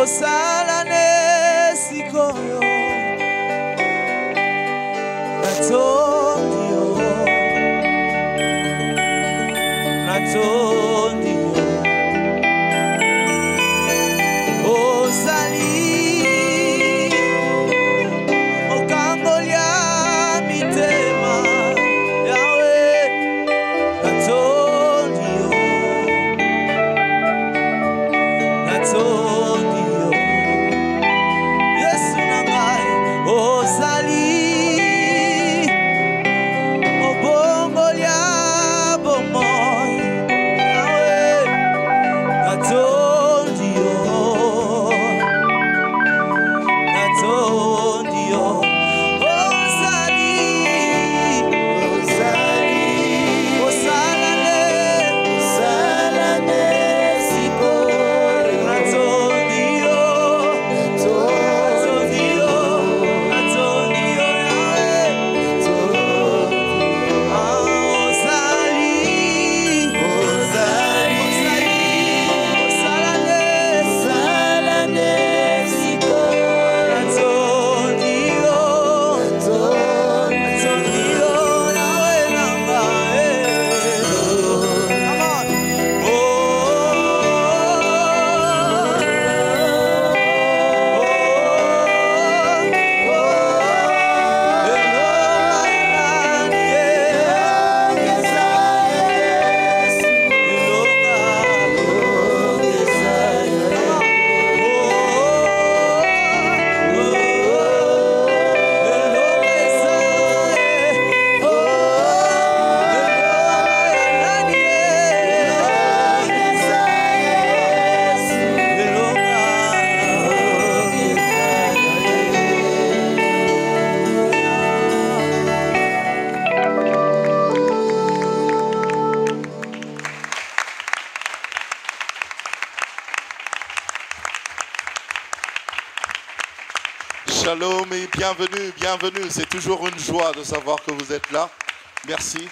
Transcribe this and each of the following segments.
osala nesikoyo natondi ozali okambolia mitema yawe natondi Yesu na ngai ozali obongolia bomoi yawe natondi Shalom et bienvenue, bienvenue. C'est toujours une joie de savoir que vous êtes là. Merci,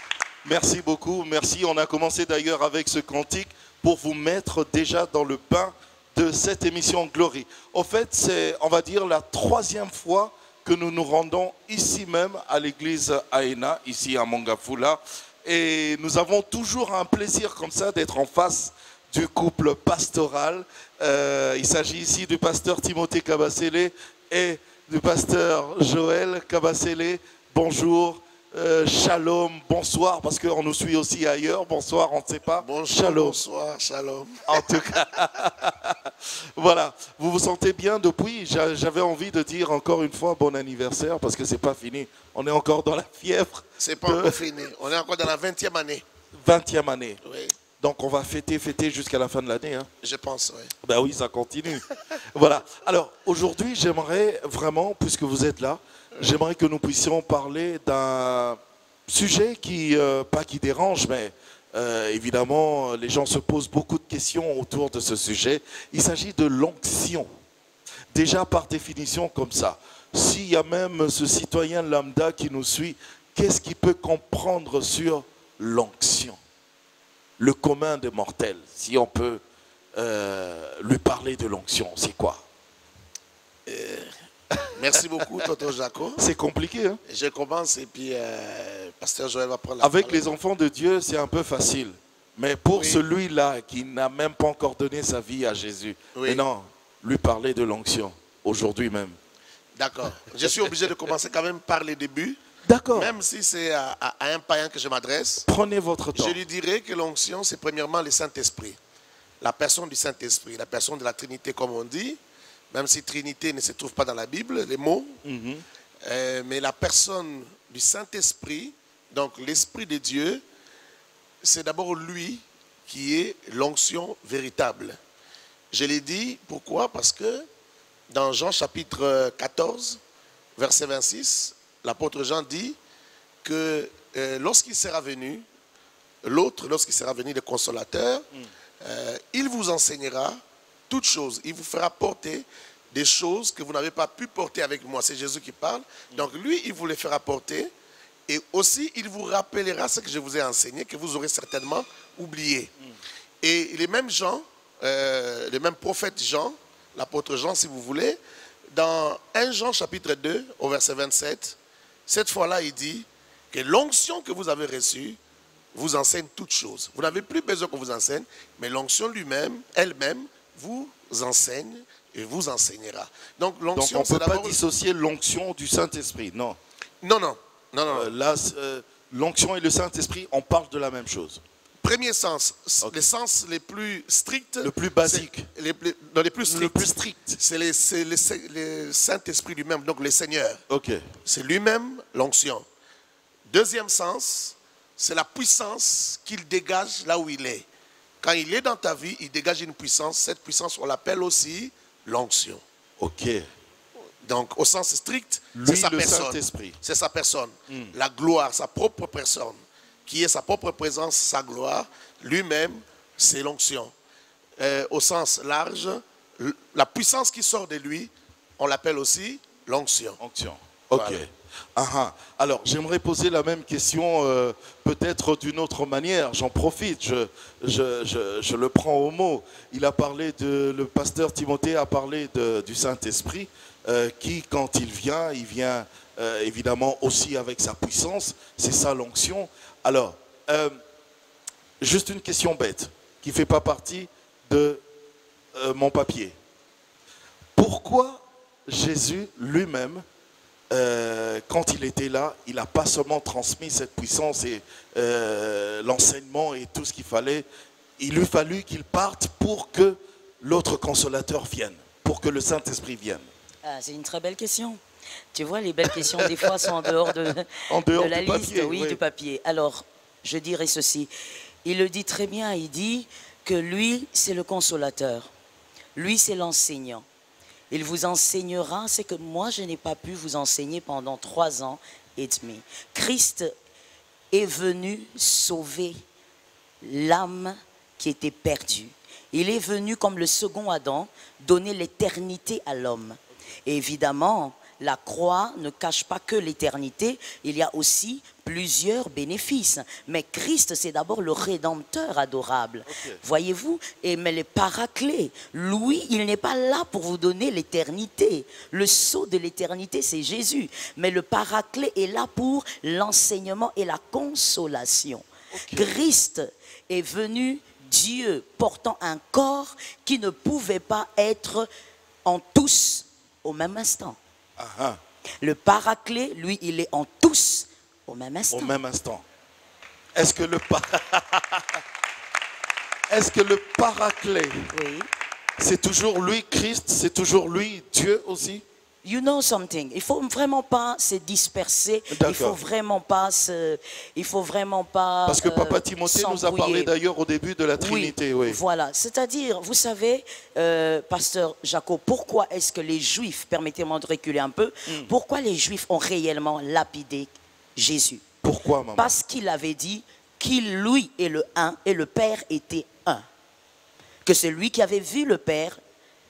merci beaucoup. Merci. On a commencé d'ailleurs avec ce cantique pour vous mettre déjà dans le bain de cette émission Glory. Au fait, c'est, on va dire, la 3e fois que nous nous rendons ici même à l'église Aena, ici à Mongafula. Et nous avons toujours un plaisir comme ça d'être en face du couple pastoral. Il s'agit ici du pasteur Timothée Kabasele et du pasteur Joël Kabasele. Bonjour, shalom, bonsoir, parce qu'on nous suit aussi ailleurs. Bonsoir, on ne sait pas. Bonjour, shalom. bonsoir, shalom. En tout cas, voilà, vous vous sentez bien depuis. J'avais envie de dire encore une fois bon anniversaire, parce que c'est pas fini. On est encore dans la fièvre. C'est pas encore fini. On est encore dans la 20e année. 20e année. Oui. Donc on va fêter jusqu'à la fin de l'année. Hein. Je pense, oui. Ben oui, ça continue. Voilà. Alors aujourd'hui, j'aimerais vraiment, puisque vous êtes là, j'aimerais que nous puissions parler d'un sujet qui, pas qui dérange, mais évidemment, les gens se posent beaucoup de questions autour de ce sujet. Il s'agit de l'onction. Déjà par définition comme ça. S'il y a même ce citoyen lambda qui nous suit, qu'est-ce qu'il peut comprendre sur l'onction? Le commun des mortels, si on peut lui parler de l'onction, c'est quoi? Merci beaucoup, Toto Jaco. C'est compliqué, hein? Je commence et puis Pasteur Joël va prendre la Avec parole. les enfants de Dieu, c'est un peu facile. Mais pour Oui. celui-là qui n'a même pas encore donné sa vie à Jésus, Oui. mais non, lui parler de l'onction, aujourd'hui même. D'accord. Je suis obligé de commencer quand même par les débuts. D'accord. Même si c'est à un païen que je m'adresse, Prenez votre temps. je lui dirais que l'onction, c'est premièrement le Saint-Esprit. La personne du Saint-Esprit, la personne de la Trinité, comme on dit. Même si Trinité ne se trouve pas dans la Bible, les mots. Mhm. Mais la personne du Saint-Esprit, donc l'Esprit de Dieu, c'est d'abord lui qui est l'onction véritable. Je l'ai dit, pourquoi? Parce que dans Jean chapitre 14, verset 26, l'apôtre Jean dit que lorsqu'il sera venu, l'autre, lorsqu'il sera venu, le consolateur, il vous enseignera toutes choses. Il vous fera porter des choses que vous n'avez pas pu porter avec moi. C'est Jésus qui parle. Donc lui, il vous les fera porter. Et aussi, il vous rappellera ce que je vous ai enseigné, que vous aurez certainement oublié. Et les mêmes gens, les mêmes prophètes Jean, l'apôtre Jean si vous voulez, dans 1 Jean chapitre 2 au verset 27, cette fois-là il dit que l'onction que vous avez reçue vous enseigne toutes choses. Vous n'avez plus besoin qu'on vous enseigne, mais l'onction lui-même, elle-même, vous enseigne et vous enseignera. Donc l'onction, on ne peut pas dissocier l'onction du Saint-Esprit, non. Non. Là, l'onction et le Saint-Esprit, on parle de la même chose. Premier sens, Okay. les sens les plus stricts. Le plus basique. Les plus stricts. Le plus strict. C'est le Saint-Esprit lui-même, donc le Seigneur. Ok. C'est lui-même l'onction. Deuxième sens, c'est la puissance qu'il dégage là où il est. Quand il est dans ta vie, il dégage une puissance. Cette puissance, on l'appelle aussi l'onction. Ok. Donc, au sens strict, Lui, c'est sa le personne. Saint-Esprit. C'est sa personne. La gloire, sa propre personne, qui est sa propre présence, sa gloire. Lui-même, c'est l'onction. Au sens large, la puissance qui sort de lui, on l'appelle aussi l'onction. Onction. Ok. Voilà. Alors, j'aimerais poser la même question peut-être d'une autre manière. J'en profite, je le prends au mot. Le pasteur Timothée a parlé du Saint-Esprit qui, quand il vient évidemment aussi avec sa puissance. C'est ça l'onction. Alors, juste une question bête qui ne fait pas partie de mon papier. Pourquoi Jésus lui-même, quand il était là, il n'a pas seulement transmis cette puissance et l'enseignement et tout ce qu'il fallait, il eût fallu qu'il parte pour que l'autre consolateur vienne, pour que le Saint-Esprit vienne. Ah, c'est une très belle question. Tu vois, les belles questions, des fois, sont en dehors de la du liste, papier, oui, du papier. Alors, je dirais ceci. Il le dit très bien, il dit que lui, c'est le consolateur. Lui, c'est l'enseignant. Il vous enseignera ce que moi, je n'ai pas pu vous enseigner pendant 3 ans et demi. Christ est venu sauver l'âme qui était perdue. Il est venu comme le second Adam, donner l'éternité à l'homme. Et évidemment, la croix ne cache pas que l'éternité, il y a aussi plusieurs bénéfices. Mais Christ, c'est d'abord le Rédempteur adorable. Okay. Voyez-vous? Mais le Paraclet, lui, il n'est pas là pour vous donner l'éternité. Le sceau de l'éternité, c'est Jésus. Mais le Paraclet est là pour l'enseignement et la consolation. Okay. Christ est venu, Dieu, portant un corps qui ne pouvait pas être en tous au même instant. Aha. Le Paraclet, lui, il est en tous au même instant. Au même instant. Est-ce que le Paraclet, oui, c'est toujours lui, Christ, c'est toujours lui, Dieu aussi? You know something. Il faut vraiment pas se disperser. Il faut vraiment pas Parce que Papa Timothée nous a parlé d'ailleurs au début de la Trinité. Oui, oui. Voilà. C'est-à-dire, vous savez, Pasteur Jaco, pourquoi est-ce que les Juifs, permettez-moi de reculer un peu, pourquoi les Juifs ont réellement lapidé Jésus? Pourquoi, maman? Parce qu'il avait dit qu'il, lui, est le un et le Père était un. Que celui qui avait vu le Père,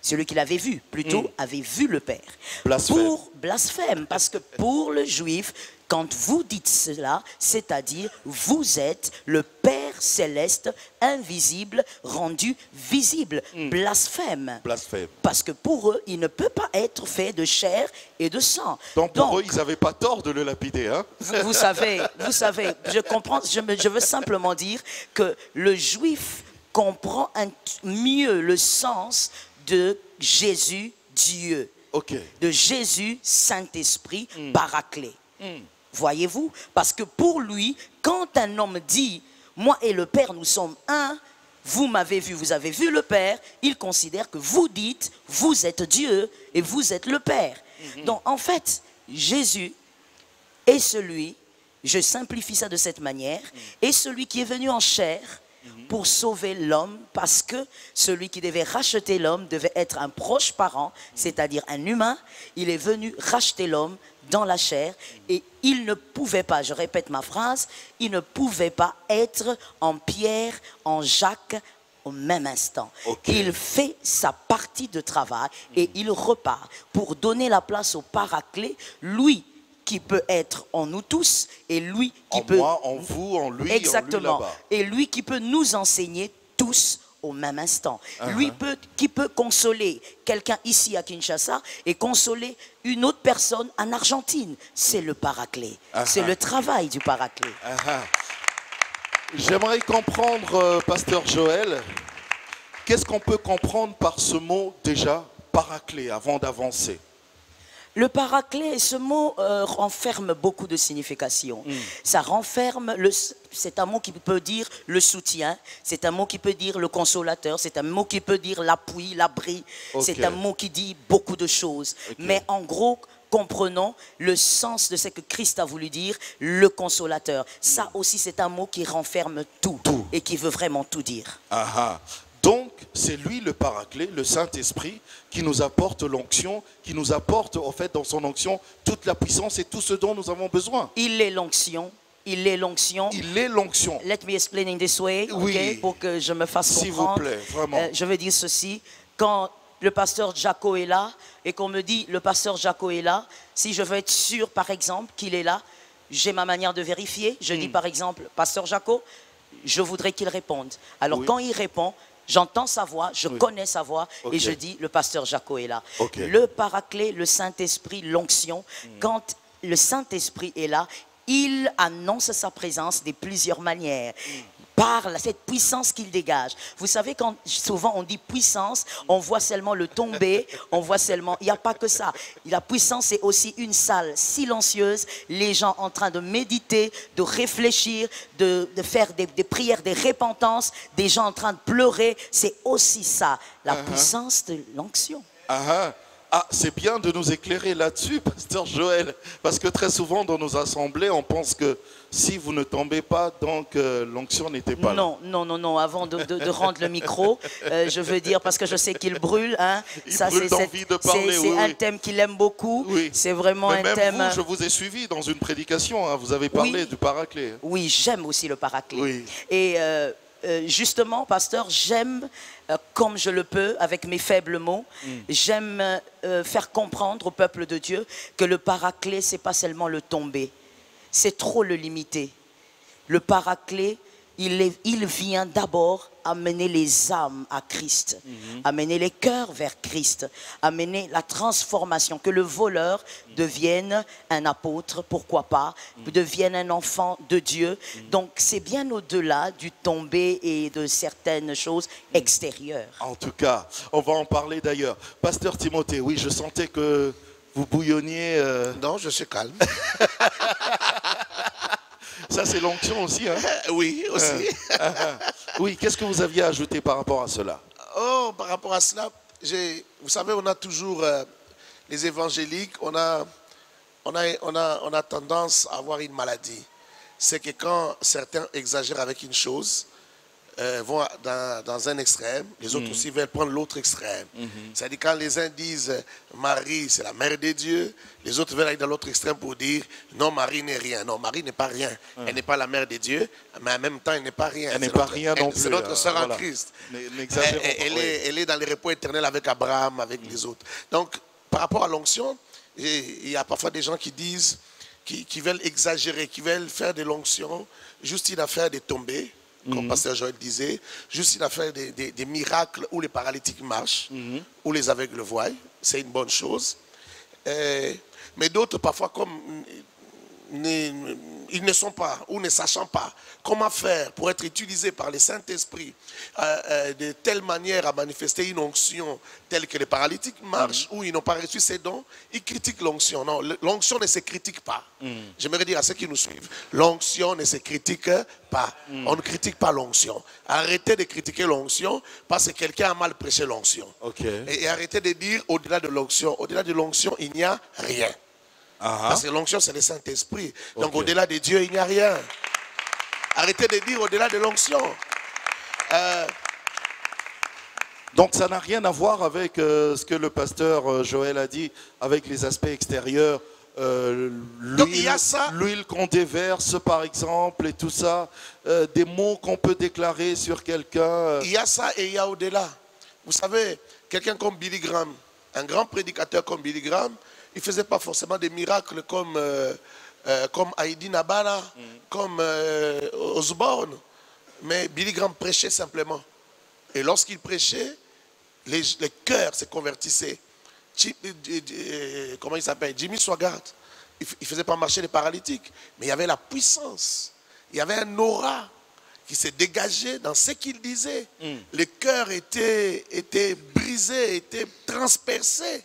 celui qui l'avait vu, plutôt, avait vu le Père. Blasphème. Blasphème, parce que pour le Juif, quand vous dites cela, c'est-à-dire, vous êtes le Père céleste, invisible, rendu visible. Blasphème. Blasphème. Parce que pour eux, il ne peut pas être fait de chair et de sang. Donc pour eux, ils n'avaient pas tort de le lapider, hein? Vous savez, je comprends, je veux simplement dire que le Juif comprend mieux le sens de Jésus Dieu, okay, de Jésus Saint-Esprit Paraclet. Voyez-vous? Parce que pour lui, quand un homme dit « moi et le Père, nous sommes un », vous m'avez vu, vous avez vu le Père, il considère que vous dites « vous êtes Dieu et vous êtes le Père ». Donc en fait, Jésus est celui, je simplifie ça de cette manière, est celui qui est venu en chair pour sauver l'homme, parce que celui qui devait racheter l'homme devait être un proche parent, c'est-à-dire un humain. Il est venu racheter l'homme dans la chair et il ne pouvait pas, je répète ma phrase, il ne pouvait pas être en Pierre, en Jacques au même instant. Okay. Il fait sa partie de travail et il repart pour donner la place au Paraclet, lui qui peut être en nous tous et lui qui peut... En moi, en vous, en lui, exactement, en lui là-bas. Et lui qui peut nous enseigner tous au même instant. Lui qui peut consoler quelqu'un ici à Kinshasa et consoler une autre personne en Argentine. C'est le paraclet. C'est le travail du paraclet. J'aimerais comprendre, pasteur Joël, qu'est-ce qu'on peut comprendre par ce mot déjà, paraclet, avant d'avancer? Le paraclet, ce mot renferme beaucoup de significations. Ça renferme, c'est un mot qui peut dire le soutien, c'est un mot qui peut dire le consolateur, c'est un mot qui peut dire l'appui, l'abri, c'est un mot qui dit beaucoup de choses. Mais en gros, comprenons le sens de ce que Christ a voulu dire, le consolateur. Ça aussi, c'est un mot qui renferme tout et qui veut vraiment tout dire. Donc, c'est lui le paraclet, le Saint-Esprit, qui nous apporte l'onction, qui nous apporte, en fait, dans son onction, toute la puissance et tout ce dont nous avons besoin. Il est l'onction. Il est l'onction. Il est l'onction. Let me explain in this way, okay, pour que je me fasse comprendre. S'il vous plaît, vraiment. Je veux dire ceci. Quand le pasteur Jaco est là et qu'on me dit le pasteur Jaco est là, si je veux être sûr, par exemple, qu'il est là, j'ai ma manière de vérifier. Je dis, par exemple, pasteur Jaco, je voudrais qu'il réponde. Alors, quand il répond, j'entends sa voix, je connais sa voix et je dis, le pasteur Jaco est là. Le paraclet, le Saint-Esprit, l'onction, quand le Saint-Esprit est là, il annonce sa présence de plusieurs manières. Par cette puissance qu'il dégage. Vous savez, quand souvent on dit puissance, on voit seulement le tomber, on voit seulement... Il n'y a pas que ça. La puissance, c'est aussi une salle silencieuse, les gens en train de méditer, de réfléchir, de faire des prières, des repentances, des gens en train de pleurer. C'est aussi ça, la puissance de l'onction. C'est bien de nous éclairer là-dessus, pasteur Joël, parce que très souvent dans nos assemblées, on pense que si vous ne tombez pas, donc l'onction n'était pas là. Non, avant de rendre le micro, je veux dire, parce que je sais qu'il brûle, hein, ça c'est un thème qu'il aime beaucoup, c'est vraiment un thème... Vous, je vous ai suivi dans une prédication, hein, vous avez parlé du paraclet. Oui, j'aime aussi le paraclet. Et justement, pasteur, j'aime, comme je le peux, avec mes faibles mots, j'aime faire comprendre au peuple de Dieu que le paraclet, ce n'est pas seulement le tomber. C'est trop le limiter. Le paraclet, il vient d'abord amener les âmes à Christ, amener les cœurs vers Christ, amener la transformation, que le voleur devienne un apôtre, pourquoi pas, devienne un enfant de Dieu. Donc c'est bien au-delà du tomber et de certaines choses extérieures. En tout cas, on va en parler d'ailleurs. Pasteur Timothée, oui, je sentais que vous bouillonniez. Non, je suis calme. Ça, c'est l'onction aussi, hein? Oui, aussi. Oui, qu'est-ce que vous aviez ajouté par rapport à cela? Oh, par rapport à cela, vous savez, on a toujours, les évangéliques, on a tendance à avoir une maladie. C'est que quand certains exagèrent avec une chose, vont dans un extrême, les autres aussi veulent prendre l'autre extrême. C'est-à-dire quand les uns disent Marie c'est la mère de Dieu, les autres veulent aller dans l'autre extrême pour dire non, Marie n'est rien. Non, Marie n'est pas rien. Elle n'est pas la mère de Dieu, mais en même temps elle n'est pas rien. Elle n'est pas rien non plus. C'est notre sœur en Christ. Elle est dans les repos éternels avec Abraham, avec les autres. Donc par rapport à l'onction, il y a parfois des gens qui disent, qui veulent exagérer, qui veulent faire de l'onction juste une affaire de tomber. Comme pasteur Joël disait, juste une affaire des miracles où les paralytiques marchent, où les aveugles voient, c'est une bonne chose. Mais d'autres, parfois, comme ils ne sont pas, ou ne sachant pas comment faire pour être utilisés par le Saint-Esprit de telle manière à manifester une onction telle que les paralytiques marchent, ou ils n'ont pas reçu ces dons, ils critiquent l'onction. Non, l'onction ne se critique pas. J'aimerais dire à ceux qui nous suivent, l'onction ne se critique pas. On ne critique pas l'onction. Arrêtez de critiquer l'onction parce que quelqu'un a mal prêché l'onction. Et arrêtez de dire au-delà de l'onction. Au-delà de l'onction, il n'y a rien. Parce que l'onction, c'est le Saint-Esprit. Donc, au-delà de Dieu, il n'y a rien. Arrêtez de dire au-delà de l'onction. Donc, ça n'a rien à voir avec ce que le pasteur Joël a dit, avec les aspects extérieurs. L'huile qu'on déverse, par exemple, et tout ça. Des mots qu'on peut déclarer sur quelqu'un. Il y a ça et il y a au-delà. Vous savez, quelqu'un comme Billy Graham, un grand prédicateur comme Billy Graham, il ne faisait pas forcément des miracles comme Heidi Nabana, comme Osborne. Mais Billy Graham prêchait simplement. Et lorsqu'il prêchait, les cœurs se convertissaient. Comment il s'appelle? Jimmy Swaggart. Il ne faisait pas marcher les paralytiques, mais il y avait la puissance. Il y avait un aura qui s'est dégagé dans ce qu'il disait. Les cœurs étaient brisés, étaient transpercés.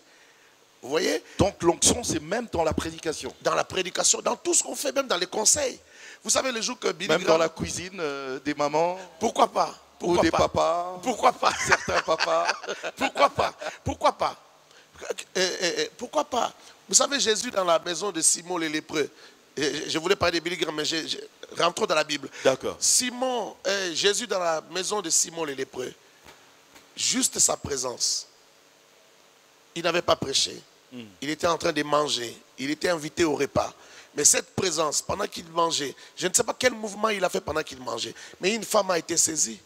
Vous voyez? Donc l'onction, c'est même dans la prédication. Dans la prédication, dans tout ce qu'on fait, même dans les conseils. Vous savez, le jour que Billy Même Graham... dans la cuisine des mamans. Pourquoi pas? Ou des papas. Pourquoi pas? Certains papas. Pourquoi pas? Pourquoi pas? Pourquoi pas? Vous savez, Jésus dans la maison de Simon le lépreux. Je voulais parler de Billy Graham, mais rentrons dans la Bible. D'accord. Jésus dans la maison de Simon le lépreux. Juste sa présence. Il n'avait pas prêché. Il était en train de manger. Il était invité au repas. Mais cette présence, pendant qu'il mangeait, je ne sais pas quel mouvement il a fait pendant qu'il mangeait, mais une femme a été saisie.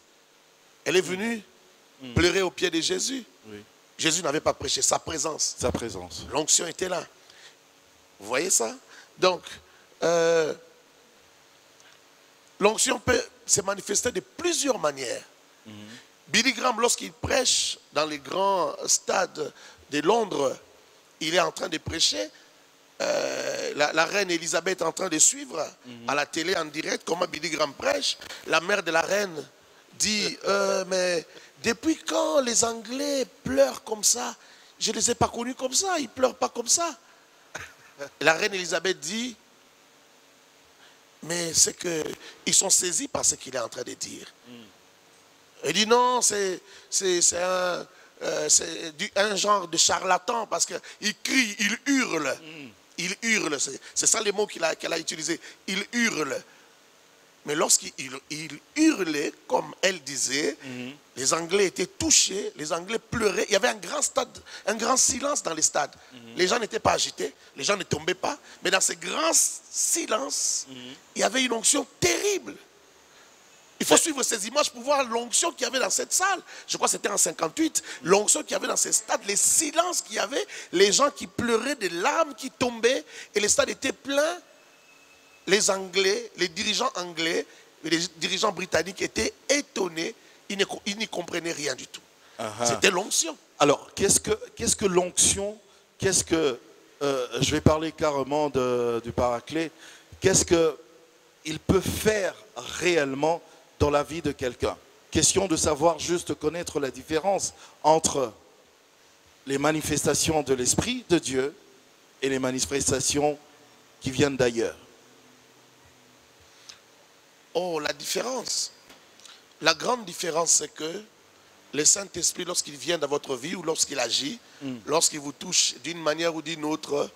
Elle est venue pleurer aux pieds de Jésus. Oui. Jésus n'avait pas prêché, sa présence. Sa présence. L'onction était là. Vous voyez ça? Donc, l'onction peut se manifester de plusieurs manières. Billy Graham, lorsqu'il prêche dans les grands stades de Londres, il est en train de prêcher. La reine Elisabeth est en train de suivre à la télé en direct comment Billy Graham prêche. La mère de la reine dit mais depuis quand les Anglais pleurent comme ça? Je ne les ai pas connus comme ça, ils ne pleurent pas comme ça. La reine Elisabeth dit mais c'est qu'ils sont saisis par ce qu'il est en train de dire. Elle dit non, c'est un genre de charlatan parce qu'il crie, il hurle. Il hurle, c'est ça les mots qu'elle a utilisés. Il hurle. Mais lorsqu'il hurlait, comme elle disait, les Anglais étaient touchés, les Anglais pleuraient. Il y avait un grand silence dans les stades. Les gens n'étaient pas agités, les gens ne tombaient pas. Mais dans ce grand silence, il y avait une onction terrible. Il faut suivre ces images pour voir l'onction qu'il y avait dans cette salle. Je crois que c'était en 58. L'onction qu'il y avait dans ces stades, les silences qu'il y avait, les gens qui pleuraient, des larmes qui tombaient, et les stades étaient pleins. Les Anglais, les dirigeants anglais, les dirigeants britanniques étaient étonnés. Ils n'y comprenaient rien du tout. C'était l'onction. Alors, qu'est-ce que l'onction? Je vais parler carrément du paraclet. Qu'est-ce qu'il peut faire réellement dans la vie de quelqu'un? Question de savoir juste connaître la différence entre les manifestations de l'Esprit de Dieu et les manifestations qui viennent d'ailleurs. Oh, la différence. La grande différence, c'est que le Saint-Esprit, lorsqu'il vient dans votre vie ou lorsqu'il agit, lorsqu'il vous touche d'une manière ou d'une autre,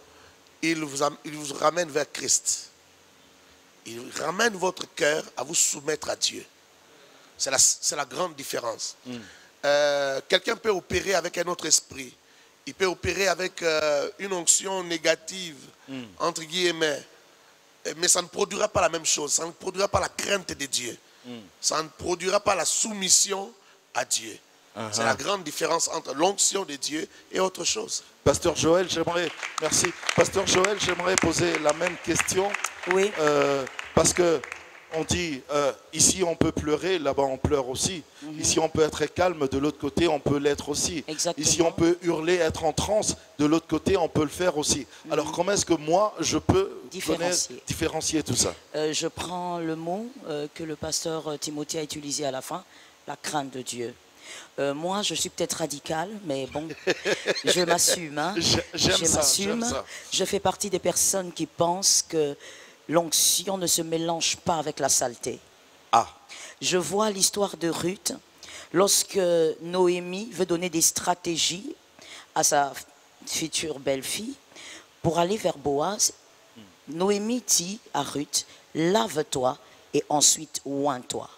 il vous ramène vers Christ. Il ramène votre cœur à vous soumettre à Dieu. C'est la grande différence. Quelqu'un peut opérer avec un autre esprit. Il peut opérer avec une onction négative, entre guillemets. Mais ça ne produira pas la même chose. Ça ne produira pas la crainte de Dieu. Ça ne produira pas la soumission à Dieu. C'est la grande différence entre l'onction de Dieu et autre chose. Pasteur Joël, merci. Pasteur Joël, j'aimerais poser la même question. Oui. Parce que on dit, ici on peut pleurer, là-bas on pleure aussi. Ici on peut être calme, de l'autre côté on peut l'être aussi. Exactement. Ici on peut hurler, être en transe, de l'autre côté on peut le faire aussi. Alors comment est-ce que moi je peux différencier tout ça? Je prends le mot que le pasteur Timothée a utilisé à la fin, la crainte de Dieu. Moi, je suis peut-être radical, mais bon, je m'assume. Hein. J'aime ça. Je fais partie des personnes qui pensent que l'onction ne se mélange pas avec la saleté. Je vois l'histoire de Ruth, lorsque Noémie veut donner des stratégies à sa future belle-fille pour aller vers Boaz. Noémie dit à Ruth, lave-toi et ensuite oins-toi.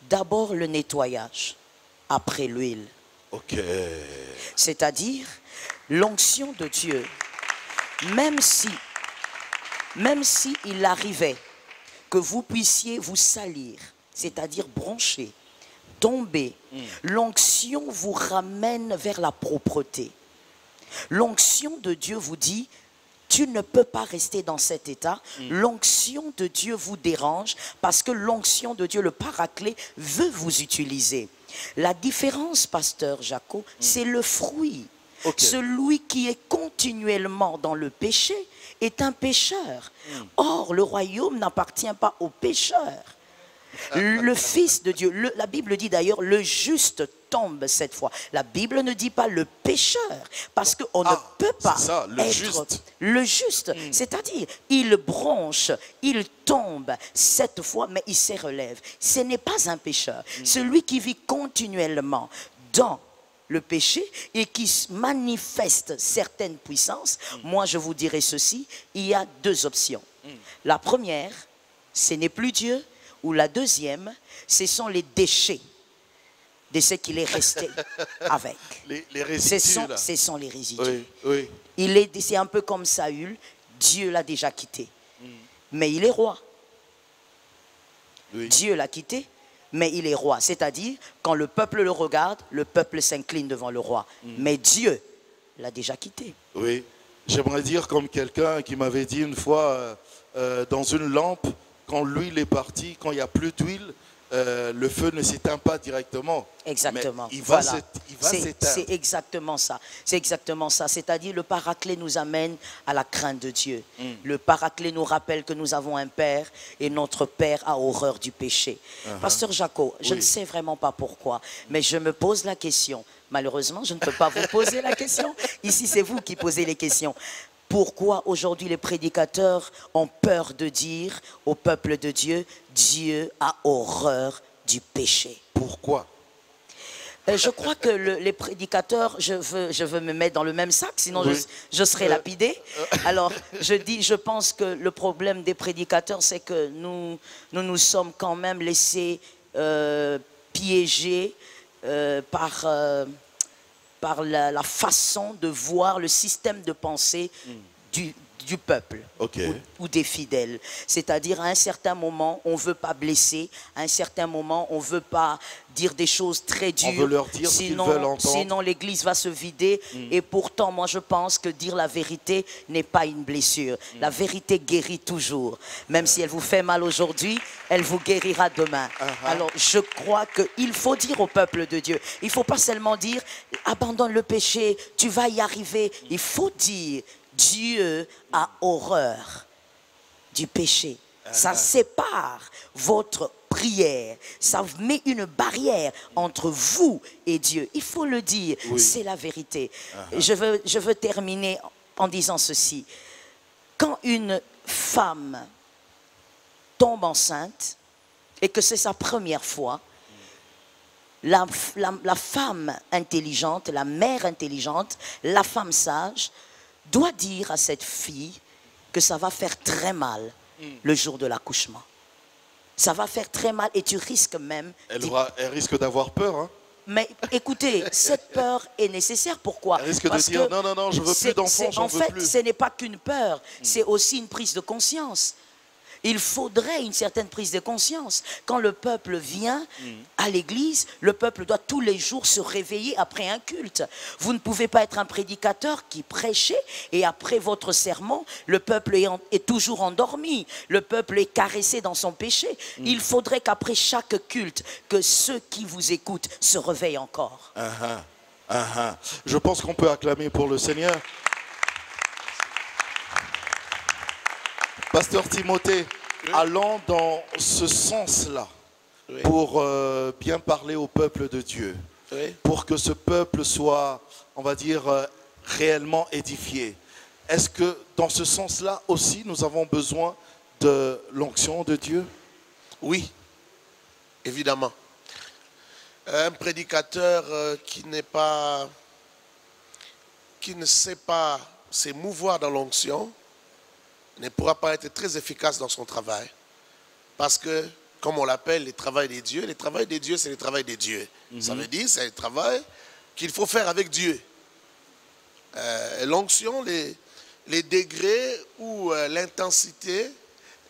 D'abord le nettoyage, après l'huile. Ok. C'est-à-dire l'onction de Dieu. Même si il arrivait que vous puissiez vous salir, c'est-à-dire broncher, tomber, l'onction vous ramène vers la propreté. L'onction de Dieu vous dit, tu ne peux pas rester dans cet état. L'onction de Dieu vous dérange parce que l'onction de Dieu, le Paraclet, veut vous utiliser. La différence, pasteur Jaco, c'est le fruit. Ok. Celui qui est continuellement dans le péché est un pécheur. Or, le royaume n'appartient pas aux pécheurs. Le Fils de Dieu, la Bible dit d'ailleurs, le juste tombe cette fois. La Bible ne dit pas le pécheur, parce qu'on ne peut pas c'est ça, le être juste. le juste. C'est-à-dire, il bronche, il tombe cette fois, mais il se relève. Ce n'est pas un pécheur. Celui qui vit continuellement dans le péché et qui manifeste certaines puissances, moi je vous dirai ceci, il y a deux options. La première, ce n'est plus Dieu, ou la deuxième, ce sont les déchets de ce qu'il est resté avec. Les résidus, là. Ce sont les résidus. Oui, oui. C'est un peu comme Saül, Dieu l'a déjà quitté. Mais il est roi. Oui. Dieu l'a quitté, mais il est roi. C'est-à-dire, quand le peuple le regarde, le peuple s'incline devant le roi. Mais Dieu l'a déjà quitté. Oui. J'aimerais dire comme quelqu'un qui m'avait dit une fois, dans une lampe, quand l'huile est partie, quand il n'y a plus d'huile, le feu ne s'éteint pas directement. Exactement. Mais il va Voilà. s'éteindre. C'est exactement ça. C'est exactement ça. C'est-à-dire, le Paraclet nous amène à la crainte de Dieu. Le Paraclet nous rappelle que nous avons un Père et notre Père a horreur du péché. Pasteur Jaco, je ne sais vraiment pas pourquoi, mais je me pose la question. Malheureusement, je ne peux pas vous poser la question. Ici, c'est vous qui posez les questions. Pourquoi aujourd'hui les prédicateurs ont peur de dire au peuple de Dieu, Dieu a horreur du péché? Pourquoi? Je crois que les prédicateurs, je veux me mettre dans le même sac, sinon Oui. je serai lapidé. Alors, je pense que le problème des prédicateurs, c'est que nous sommes quand même laissés piéger par la façon de voir le système de pensée du peuple ou des fidèles. C'est-à-dire, à un certain moment, on ne veut pas blesser, à un certain moment, on ne veut pas dire des choses très dures. On veut leur dire ce qu'ils veulent entendre. Sinon, l'église va se vider. Et pourtant, moi, je pense que dire la vérité n'est pas une blessure. La vérité guérit toujours. Même si elle vous fait mal aujourd'hui, elle vous guérira demain. Alors, je crois qu'il faut dire au peuple de Dieu, il ne faut pas seulement dire, abandonne le péché, tu vas y arriver. Il faut dire, Dieu a horreur du péché. Ça sépare votre prière. Ça met une barrière entre vous et Dieu. Il faut le dire, c'est la vérité. Je veux terminer en disant ceci. Quand une femme tombe enceinte et que c'est sa première fois, la femme intelligente, la mère intelligente, la femme sage, doit dire à cette fille que ça va faire très mal le jour de l'accouchement. Ça va faire très mal et tu risques même... Elle risque d'avoir peur. Hein. Mais écoutez, cette peur est nécessaire. Pourquoi? Elle risque de dire non, je veux plus d'enfants, j'en veux plus. En fait, ce n'est pas qu'une peur, c'est aussi une prise de conscience. Il faudrait une certaine prise de conscience. Quand le peuple vient à l'église, le peuple doit tous les jours se réveiller après un culte. Vous ne pouvez pas être un prédicateur qui prêchait et après votre sermon, le peuple est toujours endormi. Le peuple est caressé dans son péché. Il faudrait qu'après chaque culte, que ceux qui vous écoutent se réveillent encore. Je pense qu'on peut acclamer pour le Seigneur. Pasteur Timothée, allant dans ce sens-là, pour bien parler au peuple de Dieu, pour que ce peuple soit, on va dire, réellement édifié. Est-ce que dans ce sens-là aussi, nous avons besoin de l'onction de Dieu? Oui, évidemment. Un prédicateur qui ne sait pas s'émouvoir dans l'onction, ne pourra pas être très efficace dans son travail. Parce que, comme on l'appelle, le travail des dieux, c'est le travail des dieux. Ça veut dire, c'est le travail qu'il faut faire avec Dieu. L'onction, les degrés ou l'intensité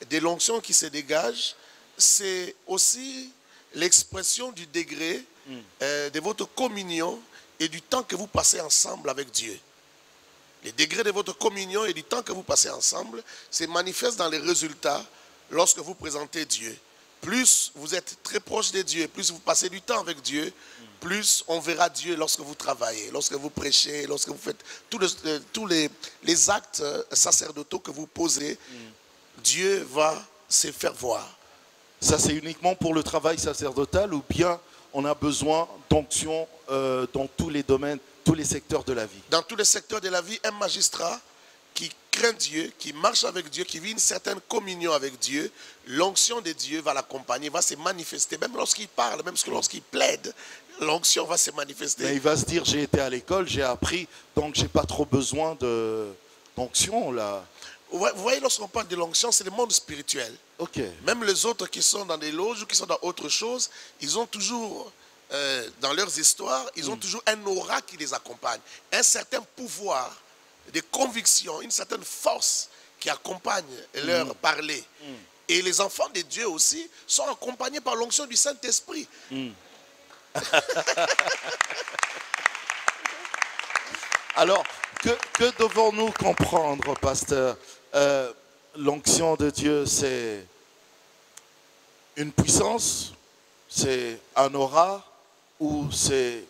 de l'onction qui se dégage, c'est aussi l'expression du degré de votre communion et du temps que vous passez ensemble avec Dieu. les degrés de votre communion et du temps que vous passez ensemble se manifestent dans les résultats lorsque vous présentez Dieu. Plus vous êtes très proche de Dieu, plus vous passez du temps avec Dieu, plus on verra Dieu lorsque vous travaillez, lorsque vous prêchez, lorsque vous faites tous les actes sacerdotaux que vous posez. Dieu va se faire voir. Ça, c'est uniquement pour le travail sacerdotal ou bien on a besoin d'onction dans tous les domaines, tous les secteurs de la vie? Dans tous les secteurs de la vie, un magistrat qui craint Dieu, qui marche avec Dieu, qui vit une certaine communion avec Dieu, l'onction de Dieu va l'accompagner, va se manifester. Même lorsqu'il parle, même lorsqu'il plaide, l'onction va se manifester. Mais il va se dire, j'ai été à l'école, j'ai appris, donc j'ai pas trop besoin d'onction là. Vous voyez, lorsqu'on parle de l'onction, c'est le monde spirituel. Ok. Même les autres qui sont dans des loges ou qui sont dans autre chose, ils ont toujours, dans leurs histoires, ils ont toujours un aura qui les accompagne. Un certain pouvoir, des convictions, une certaine force qui accompagne leur parler. Et les enfants de Dieu aussi sont accompagnés par l'onction du Saint-Esprit. Alors, que devons-nous comprendre, pasteur? L'onction de Dieu, c'est une puissance, c'est un aura, ou c'est,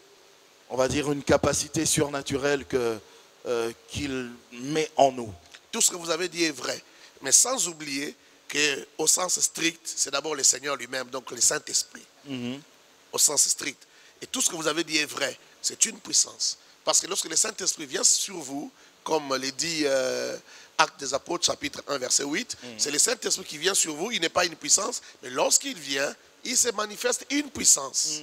on va dire, une capacité surnaturelle qu'il met en nous? Tout ce que vous avez dit est vrai, mais sans oublier qu'au sens strict, c'est d'abord le Seigneur lui-même, donc le Saint-Esprit, au sens strict. Et tout ce que vous avez dit est vrai, c'est une puissance. Parce que lorsque le Saint-Esprit vient sur vous, comme le dit Actes des Apôtres, chapitre 1, verset 8, c'est le Saint-Esprit qui vient sur vous, il n'est pas une puissance, mais lorsqu'il vient, il se manifeste une puissance.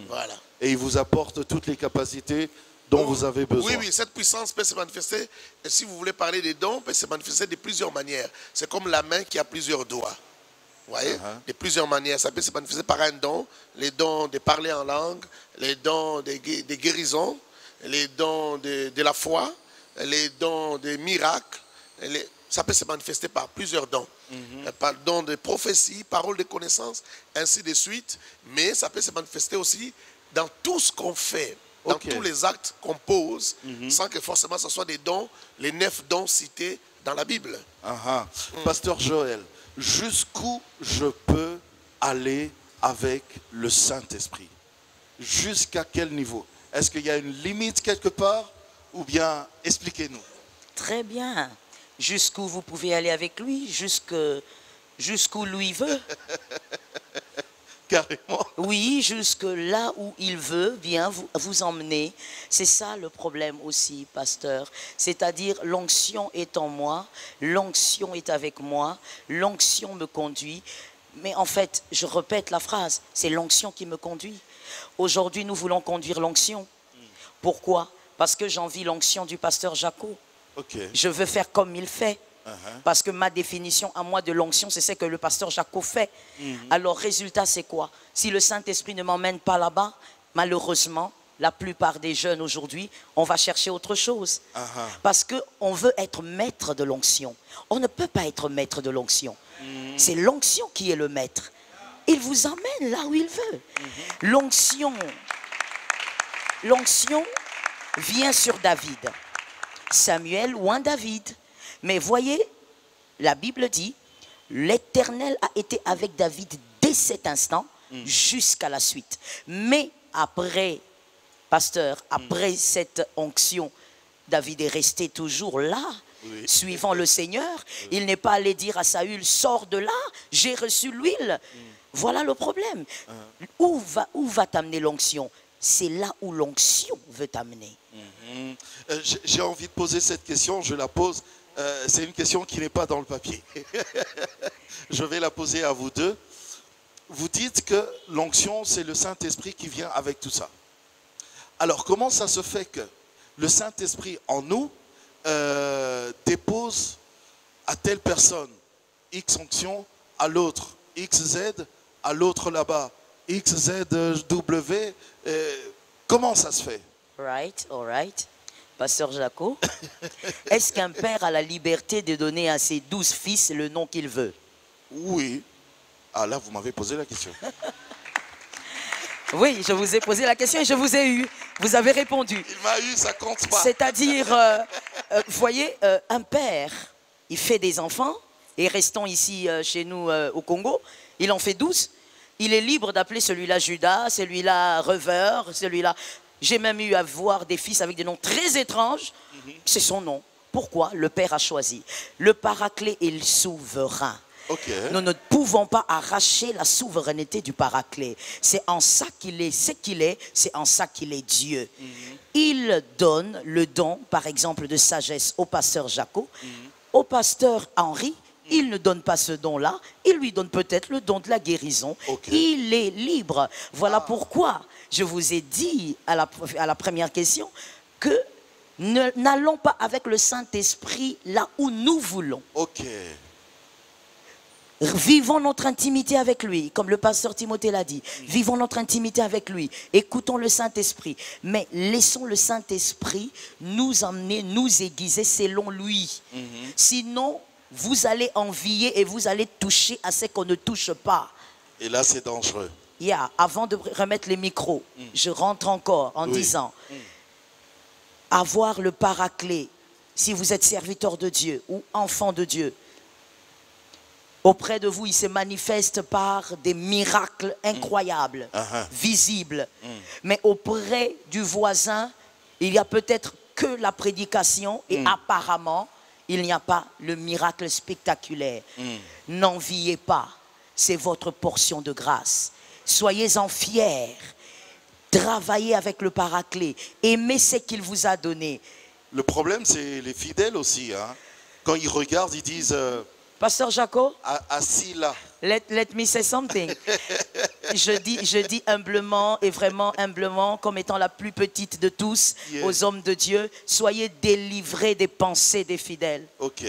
Voilà. Et il vous apporte toutes les capacités dont vous avez besoin. Oui, cette puissance peut se manifester, et si vous voulez parler des dons, peut se manifester de plusieurs manières. C'est comme la main qui a plusieurs doigts. Vous voyez, de plusieurs manières. Ça peut se manifester par un don, les dons de parler en langue, les dons de guérison, les dons de la foi, les dons des miracles. Ça peut se manifester par plusieurs dons. Par dons de prophétie, paroles de connaissance, ainsi de suite. Mais ça peut se manifester aussi dans tout ce qu'on fait, dans tous les actes qu'on pose, sans que forcément ce soit des dons, les 9 dons cités dans la Bible. Pasteur Joël, jusqu'où je peux aller avec le Saint-Esprit? Jusqu'à quel niveau? Est-ce qu'il y a une limite quelque part? Ou bien, expliquez-nous. Très bien. Jusqu'où vous pouvez aller avec lui, jusqu'où lui veut. Carrément. Oui, jusque là où il veut bien vous emmener. C'est ça le problème aussi, pasteur. C'est-à-dire, l'onction est en moi, l'onction est avec moi, l'onction me conduit. Mais en fait, je répète la phrase, c'est l'onction qui me conduit. Aujourd'hui, nous voulons conduire l'onction. Pourquoi? Parce que j'envie l'onction du pasteur Jaco. Je veux faire comme il fait. Parce que ma définition à moi de l'onction, c'est ce que le pasteur Jaco fait. Alors, résultat, c'est quoi? Si le Saint-Esprit ne m'emmène pas là-bas, malheureusement, la plupart des jeunes aujourd'hui, on va chercher autre chose. Parce qu'on veut être maître de l'onction. On ne peut pas être maître de l'onction. C'est l'onction qui est le maître. Il vous emmène là où il veut. L'onction vient sur David. Samuel oint David. Mais voyez, la Bible dit, l'Éternel a été avec David dès cet instant jusqu'à la suite. Mais après, pasteur, après cette onction, David est resté toujours là, suivant le Seigneur. Il n'est pas allé dire à Saül, sors de là, j'ai reçu l'huile. Voilà le problème. Où va t'amener l'onction? C'est là où l'onction veut t'amener. J'ai envie de poser cette question, je la pose. C'est une question qui n'est pas dans le papier. Je vais la poser à vous deux. Vous dites que l'onction, c'est le Saint-Esprit qui vient avec tout ça. Alors, comment ça se fait que le Saint-Esprit en nous dépose à telle personne X onction, à l'autre XZ, à l'autre là-bas XZW? Comment ça se fait? Right, all right. Pasteur Jaco, est-ce qu'un père a la liberté de donner à ses 12 fils le nom qu'il veut? Oui. Ah là, vous m'avez posé la question. Oui, je vous ai posé la question et je vous ai eu. Vous avez répondu. Il m'a eu, ça compte pas. C'est-à-dire, Vous voyez, un père, il fait des enfants, et restons ici chez nous au Congo, il en fait 12. Il est libre d'appeler celui-là Judas, celui-là Reveur, celui-là... J'ai même eu à voir des fils avec des noms très étranges. C'est son nom. Pourquoi? Le Père a choisi. Le Paraclet est le souverain. Ok. Nous ne pouvons pas arracher la souveraineté du Paraclet. C'est en ça qu'il est ce qu'il est, c'est en ça qu'il est Dieu. Il donne le don, par exemple, de sagesse au pasteur Jaco, au pasteur Henri. Il ne donne pas ce don-là, il lui donne peut-être le don de la guérison. Ok. Il est libre. Voilà pourquoi je vous ai dit à la première question que n'allons pas avec le Saint-Esprit là où nous voulons. Ok. Vivons notre intimité avec lui, comme le pasteur Timothée l'a dit. Vivons notre intimité avec lui. Écoutons le Saint-Esprit. Mais laissons le Saint-Esprit nous emmener, nous aiguiser selon lui. Sinon, vous allez envier et vous allez toucher à ce qu'on ne touche pas. Et là, c'est dangereux. Avant de remettre les micros, je rentre encore en disant, avoir le Paraclet, si vous êtes serviteur de Dieu ou enfant de Dieu, auprès de vous, il se manifeste par des miracles incroyables, visibles. Mais auprès du voisin, il y a peut-être que la prédication et apparemment, il n'y a pas le miracle spectaculaire. N'enviez pas, c'est votre portion de grâce. Soyez-en fiers. Travaillez avec le Paraclet. Aimez ce qu'il vous a donné. Le problème, c'est les fidèles aussi. Hein. Quand ils regardent, ils disent Pasteur Jaco, assis là. let me say something. Je dis humblement et vraiment humblement, comme étant la plus petite de tous, aux hommes de Dieu, soyez délivrés des pensées des fidèles. Ok.